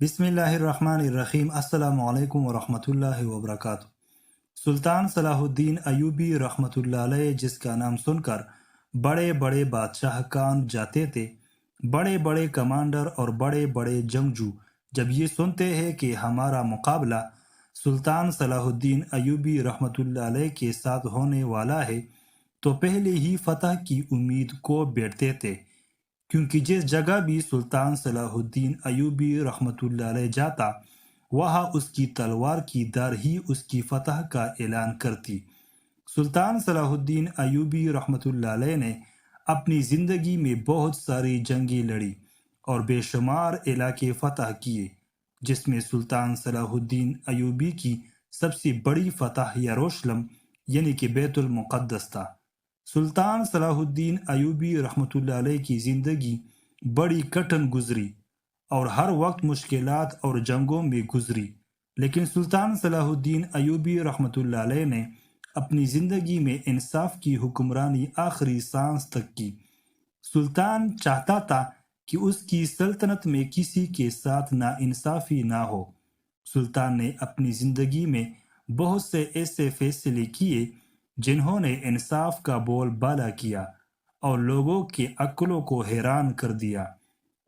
بسم اللہ الرحمن الرحیم۔ السلام علیکم ورحمۃ اللہ وبرکاتہ۔ سلطان صلاح الدین ایوبی رحمۃ اللہ علیہ، جس کا نام سن کر بڑے بڑے بادشاہ کان جاتے تھے، بڑے بڑے کمانڈر اور بڑے بڑے جنگجو جب یہ سنتے ہیں کہ ہمارا مقابلہ سلطان صلاح الدین ایوبی رحمۃ اللہ علیہ کے ساتھ ہونے والا ہے تو پہلے ہی فتح کی امید کو بیٹھتے تھے، کیونکہ جس جگہ بھی سلطان صلاح الدین ایوبی رحمۃ اللہ علیہ جاتا، وہاں اس کی تلوار کی دار ہی اس کی فتح کا اعلان کرتی۔ سلطان صلاح الدین ایوبی رحمۃ اللہ علیہ نے اپنی زندگی میں بہت ساری جنگیں لڑی اور بے شمار علاقے فتح کیے، جس میں سلطان صلاح الدین ایوبی کی سب سے بڑی فتح یروشلم یعنی کہ بیت المقدس تھا۔ سلطان صلاح الدین ایوبی رحمۃ اللہ علیہ کی زندگی بڑی کٹھن گزری اور ہر وقت مشکلات اور جنگوں میں گزری، لیکن سلطان صلاح الدین ایوبی رحمۃ اللہ علیہ نے اپنی زندگی میں انصاف کی حکمرانی آخری سانس تک کی۔ سلطان چاہتا تھا کہ اس کی سلطنت میں کسی کے ساتھ ناانصافی نہ ہو۔ سلطان نے اپنی زندگی میں بہت سے ایسے فیصلے کیے جنہوں نے انصاف کا بول بالا کیا اور لوگوں کے عقلوں کو حیران کر دیا۔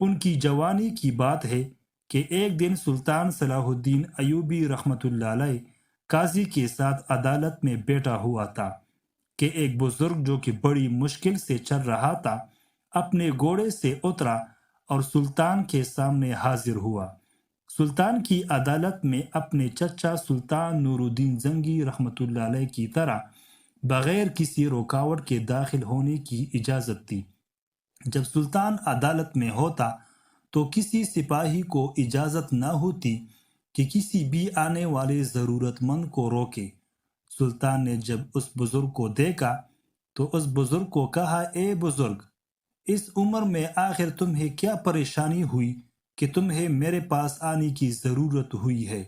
ان کی جوانی کی بات ہے کہ ایک دن سلطان صلاح الدین ایوبی رحمۃ اللہ علیہ قاضی کے ساتھ عدالت میں بیٹھا ہوا تھا کہ ایک بزرگ جو کہ بڑی مشکل سے چل رہا تھا اپنے گھوڑے سے اترا اور سلطان کے سامنے حاضر ہوا۔ سلطان کی عدالت میں اپنے چچا سلطان نور الدین زنگی رحمۃ اللہ علیہ کی طرح بغیر کسی رکاوٹ کے داخل ہونے کی اجازت تھی۔ جب سلطان عدالت میں ہوتا تو کسی سپاہی کو اجازت نہ ہوتی کہ کسی بھی آنے والے ضرورت مند کو روکے۔ سلطان نے جب اس بزرگ کو دیکھا تو اس بزرگ کو کہا، اے بزرگ، اس عمر میں آخر تمہیں کیا پریشانی ہوئی کہ تمہیں میرے پاس آنے کی ضرورت ہوئی ہے؟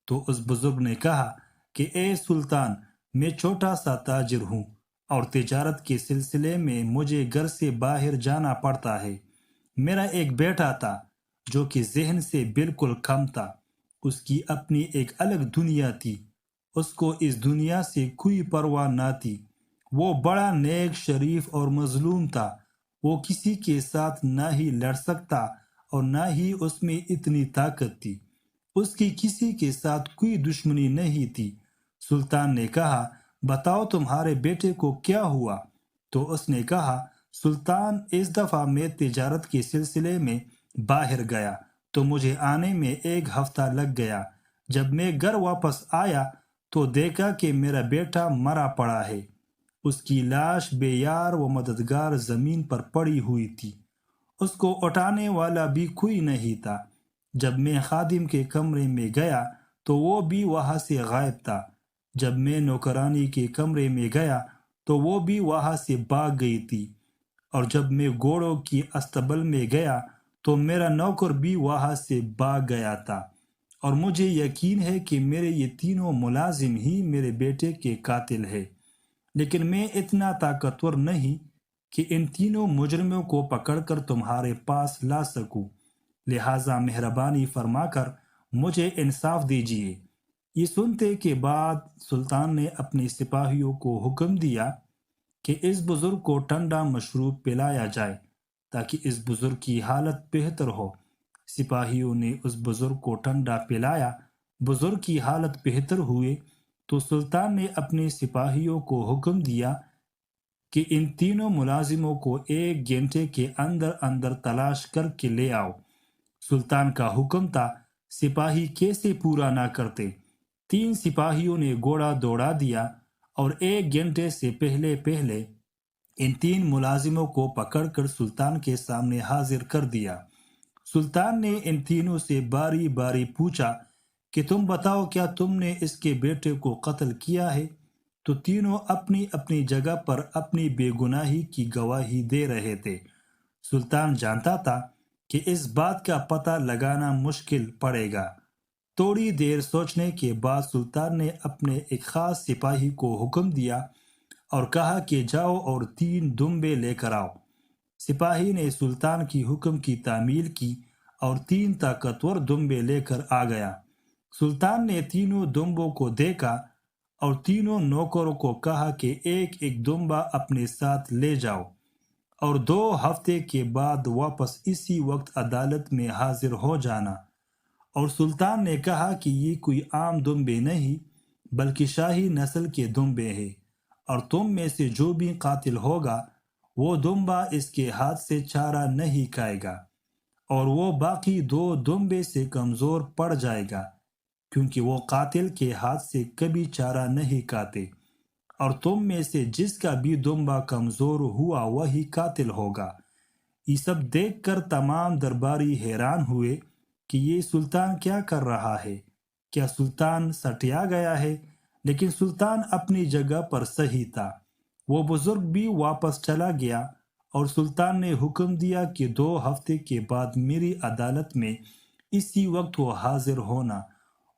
تو اس بزرگ نے کہا کہ اے سلطان، میں چھوٹا سا تاجر ہوں اور تجارت کے سلسلے میں مجھے گھر سے باہر جانا پڑتا ہے۔ میرا ایک بیٹا تھا جو کہ ذہن سے بالکل کم تھا، اس کی اپنی ایک الگ دنیا تھی، اس کو اس دنیا سے کوئی پرواہ نہ تھی۔ وہ بڑا نیک، شریف اور مظلوم تھا، وہ کسی کے ساتھ نہ ہی لڑ سکتا اور نہ ہی اس میں اتنی طاقت تھی، اس کی کسی کے ساتھ کوئی دشمنی نہیں تھی۔ سلطان نے کہا، بتاؤ تمہارے بیٹے کو کیا ہوا؟ تو اس نے کہا، سلطان، اس دفعہ میں تجارت کے سلسلے میں باہر گیا تو مجھے آنے میں 1 ہفتہ لگ گیا۔ جب میں گھر واپس آیا تو دیکھا کہ میرا بیٹا مرا پڑا ہے، اس کی لاش بے یار و مددگار زمین پر پڑی ہوئی تھی، اس کو اٹھانے والا بھی کوئی نہیں تھا۔ جب میں خادم کے کمرے میں گیا تو وہ بھی وہاں سے غائب تھا۔ جب میں نوکرانی کے کمرے میں گیا تو وہ بھی وہاں سے بھاگ گئی تھی، اور جب میں گھوڑوں کی استبل میں گیا تو میرا نوکر بھی وہاں سے بھاگ گیا تھا، اور مجھے یقین ہے کہ میرے یہ تینوں ملازم ہی میرے بیٹے کے قاتل ہیں، لیکن میں اتنا طاقتور نہیں کہ ان تینوں مجرموں کو پکڑ کر تمہارے پاس لا سکوں، لہٰذا مہربانی فرما کر مجھے انصاف دیجیے۔ یہ سنتے کے بعد سلطان نے اپنے سپاہیوں کو حکم دیا کہ اس بزرگ کو ٹھنڈا مشروب پلایا جائے تاکہ اس بزرگ کی حالت بہتر ہو۔ سپاہیوں نے اس بزرگ کو ٹھنڈا پلایا، بزرگ کی حالت بہتر ہوئے تو سلطان نے اپنے سپاہیوں کو حکم دیا کہ ان تینوں ملازموں کو 1 گھنٹے کے اندر اندر تلاش کر کے لے آؤ۔ سلطان کا حکم تھا، سپاہی کیسے پورا نہ کرتے۔ 3 سپاہیوں نے گھوڑا دوڑا دیا اور 1 گھنٹے سے پہلے ان 3 ملازموں کو پکڑ کر سلطان کے سامنے حاضر کر دیا۔ سلطان نے ان تینوں سے باری باری پوچھا کہ تم بتاؤ، کیا تم نے اس کے بیٹے کو قتل کیا ہے؟ تو تینوں اپنی اپنی جگہ پر اپنی بے گناہی کی گواہی دے رہے تھے۔ سلطان جانتا تھا کہ اس بات کا پتہ لگانا مشکل پڑے گا۔ تھوڑی دیر سوچنے کے بعد سلطان نے اپنے ایک خاص سپاہی کو حکم دیا اور کہا کہ جاؤ اور 3 دمبے لے کر آؤ۔ سپاہی نے سلطان کی حکم کی تعمیل کی اور 3 طاقتور دمبے لے کر آ گیا۔ سلطان نے تینوں دمبوں کو دیکھا اور تینوں نوکروں کو کہا کہ ایک ایک دمبا اپنے ساتھ لے جاؤ اور 2 ہفتے کے بعد واپس اسی وقت عدالت میں حاضر ہو جانا۔ اور سلطان نے کہا کہ یہ کوئی عام دمبے نہیں بلکہ شاہی نسل کے دمبے ہیں، اور تم میں سے جو بھی قاتل ہوگا وہ دمبا اس کے ہاتھ سے چارہ نہیں کھائے گا، اور وہ باقی 2 دمبے سے کمزور پڑ جائے گا، کیونکہ وہ قاتل کے ہاتھ سے کبھی چارہ نہیں کھاتے، اور تم میں سے جس کا بھی دمبا کمزور ہوا وہی قاتل ہوگا۔ یہ سب دیکھ کر تمام درباری حیران ہوئے کہ یہ سلطان کیا کر رہا ہے، کیا سلطان سٹیا گیا ہے؟ لیکن سلطان اپنی جگہ پر صحیح تھا۔ وہ بزرگ بھی واپس چلا گیا اور سلطان نے حکم دیا کہ 2 ہفتے کے بعد میری عدالت میں اسی وقت وہ حاضر ہونا۔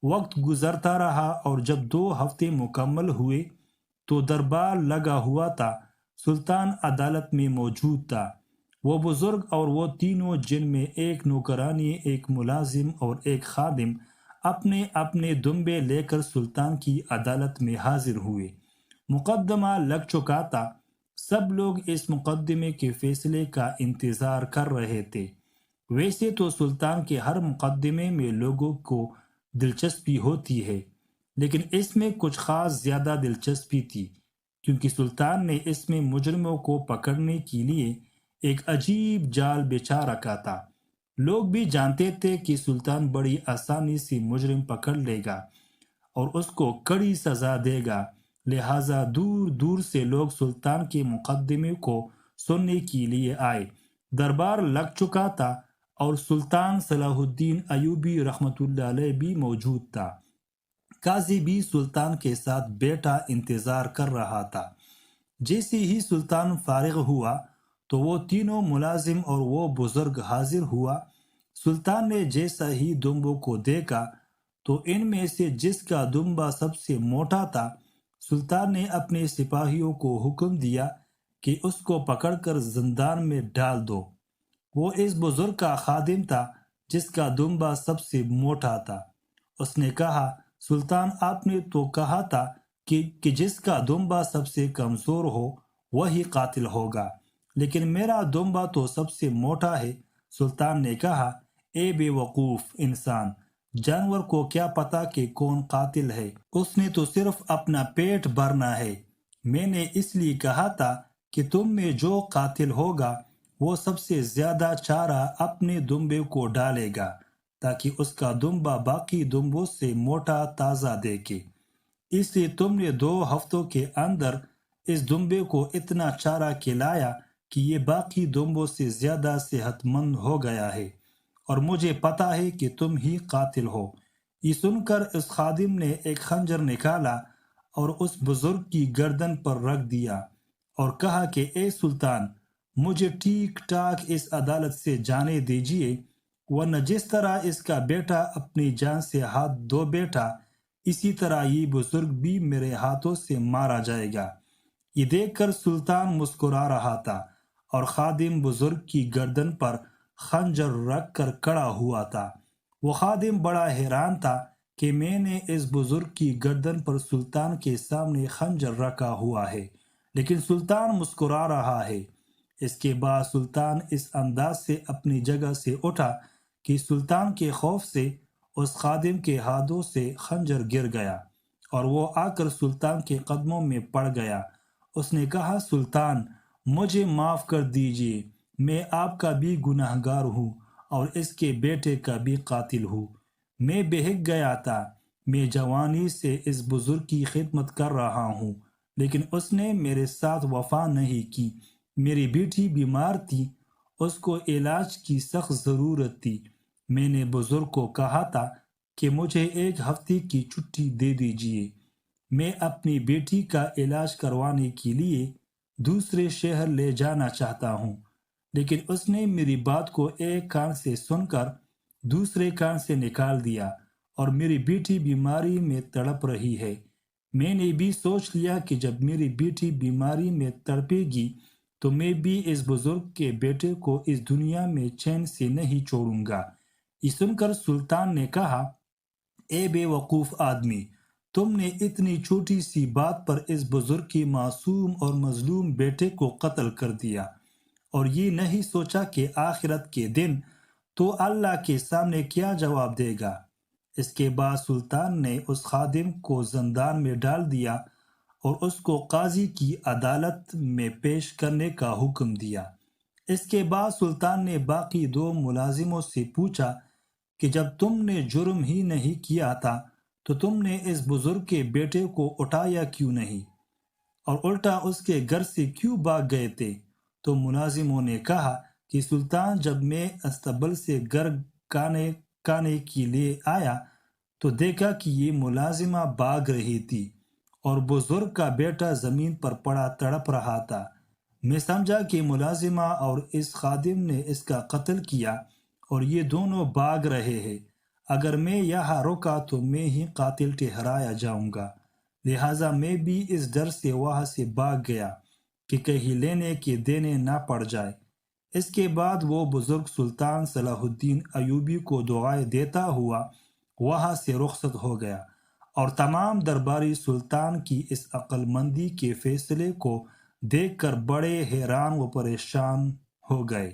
وقت گزرتا رہا اور جب 2 ہفتے مکمل ہوئے تو دربار لگا ہوا تھا۔ سلطان عدالت میں موجود تھا۔ وہ بزرگ اور وہ تینوں جن میں ایک نوکرانی، ایک ملازم اور ایک خادم اپنے اپنے دمبے لے کر سلطان کی عدالت میں حاضر ہوئے۔ مقدمہ لگ چکا تھا۔ سب لوگ اس مقدمے کے فیصلے کا انتظار کر رہے تھے۔ ویسے تو سلطان کے ہر مقدمے میں لوگوں کو دلچسپی ہوتی ہے، لیکن اس میں کچھ خاص زیادہ دلچسپی تھی، کیونکہ سلطان نے اس میں مجرموں کو پکڑنے کے لیے ایک عجیب جال بچھا رکھا تھا۔ لوگ بھی جانتے تھے کہ سلطان بڑی آسانی سے مجرم پکڑ لے گا اور اس کو کڑی سزا دے گا، لہٰذا دور دور سے لوگ سلطان کے مقدمے کو سننے کے لیے آئے۔ دربار لگ چکا تھا اور سلطان صلاح الدین ایوبی رحمۃ اللہ علیہ بھی موجود تھا۔ قاضی بھی سلطان کے ساتھ بیٹھا انتظار کر رہا تھا۔ جیسے ہی سلطان فارغ ہوا تو وہ تینوں ملازم اور وہ بزرگ حاضر ہوا۔ سلطان نے جیسا ہی دمبوں کو دیکھا تو ان میں سے جس کا دمبا سب سے موٹا تھا، سلطان نے اپنے سپاہیوں کو حکم دیا کہ اس کو پکڑ کر زندان میں ڈال دو۔ وہ اس بزرگ کا خادم تھا جس کا دمبا سب سے موٹا تھا۔ اس نے کہا، سلطان آپ نے تو کہا تھا کہ جس کا دمبا سب سے کمزور ہو وہی قاتل ہوگا، لیکن میرا دمبا تو سب سے موٹا ہے۔ سلطان نے کہا، اے بے وقوف انسان، جانور کو کیا پتا کہ کون قاتل ہے؟ اس نے تو صرف اپنا پیٹ بھرنا ہے۔ میں نے اس لیے کہا تھا کہ تم میں جو قاتل ہوگا وہ سب سے زیادہ چارہ اپنے دمبے کو ڈالے گا تاکہ اس کا دمبا باقی دمبوں سے موٹا تازہ دیکھے۔ اس لیے تم نے 2 ہفتوں کے اندر اس دمبے کو اتنا چارہ کھلایا کہ یہ باقی دمبوں سے زیادہ صحت مند ہو گیا ہے، اور مجھے پتا ہے کہ تم ہی قاتل ہو۔ یہ سن کر اس خادم نے ایک خنجر نکالا اور اس بزرگ کی گردن پر رکھ دیا اور کہا کہ اے سلطان، مجھے ٹھیک ٹھاک اس عدالت سے جانے دیجیے، ورنہ جس طرح اس کا بیٹا اپنی جان سے ہاتھ دھو بیٹھا، اسی طرح یہ بزرگ بھی میرے ہاتھوں سے مارا جائے گا۔ یہ دیکھ کر سلطان مسکرا رہا تھا اور خادم بزرگ کی گردن پر خنجر رکھ کر کھڑا ہوا تھا۔ وہ خادم بڑا حیران تھا کہ میں نے اس بزرگ کی گردن پر سلطان کے سامنے خنجر رکھا ہوا ہے، لیکن سلطان مسکرا رہا ہے۔ اس کے بعد سلطان اس انداز سے اپنی جگہ سے اٹھا کہ سلطان کے خوف سے اس خادم کے ہاتھوں سے خنجر گر گیا اور وہ آ کر سلطان کے قدموں میں پڑ گیا۔ اس نے کہا، سلطان، مجھے معاف کر دیجیے، میں آپ کا بھی گناہ گار ہوں اور اس کے بیٹے کا بھی قاتل ہوں۔ میں بہک گیا تھا، میں جوانی سے اس بزرگ کی خدمت کر رہا ہوں، لیکن اس نے میرے ساتھ وفا نہیں کی۔ میری بیٹی بیمار تھی، اس کو علاج کی سخت ضرورت تھی۔ میں نے بزرگ کو کہا تھا کہ مجھے 1 ہفتے کی چھٹی دے دیجیے، میں اپنی بیٹی کا علاج کروانے کے لیے دوسرے شہر لے جانا چاہتا ہوں، لیکن اس نے میری بات کو ایک کان سے سن کر دوسرے کان سے نکال دیا اور میری بیٹی بیماری میں تڑپ رہی ہے۔ میں نے بھی سوچ لیا کہ جب میری بیٹی بیماری میں تڑپے گی تو میں بھی اس بزرگ کے بیٹے کو اس دنیا میں چین سے نہیں چھوڑوں گا۔ یہ سن کر سلطان نے کہا، اے بے وقوف آدمی، تم نے اتنی چھوٹی سی بات پر اس بزرگ کی معصوم اور مظلوم بیٹے کو قتل کر دیا، اور یہ نہیں سوچا کہ آخرت کے دن تو اللہ کے سامنے کیا جواب دے گا۔ اس کے بعد سلطان نے اس خادم کو زندان میں ڈال دیا اور اس کو قاضی کی عدالت میں پیش کرنے کا حکم دیا۔ اس کے بعد سلطان نے باقی 2 ملازموں سے پوچھا کہ جب تم نے جرم ہی نہیں کیا تھا تو تم نے اس بزرگ کے بیٹے کو اٹھایا کیوں نہیں، اور الٹا اس کے گھر سے کیوں بھاگ گئے تھے؟ تو ملازموں نے کہا کہ سلطان، جب میں استبل سے گھر کانے کے لیے آیا تو دیکھا کہ یہ ملازمہ بھاگ رہی تھی اور بزرگ کا بیٹا زمین پر پڑا تڑپ رہا تھا۔ میں سمجھا کہ ملازمہ اور اس خادم نے اس کا قتل کیا اور یہ دونوں بھاگ رہے ہیں۔ اگر میں یہاں رکا تو میں ہی قاتل ٹھہرایا جاؤں گا، لہٰذا میں بھی اس ڈر سے وہاں سے بھاگ گیا کہ کہیں لینے کے دینے نہ پڑ جائے۔ اس کے بعد وہ بزرگ سلطان صلاح الدین ایوبی کو دعائیں دیتا ہوا وہاں سے رخصت ہو گیا، اور تمام درباری سلطان کی اس عقل مندی کے فیصلے کو دیکھ کر بڑے حیران و پریشان ہو گئے۔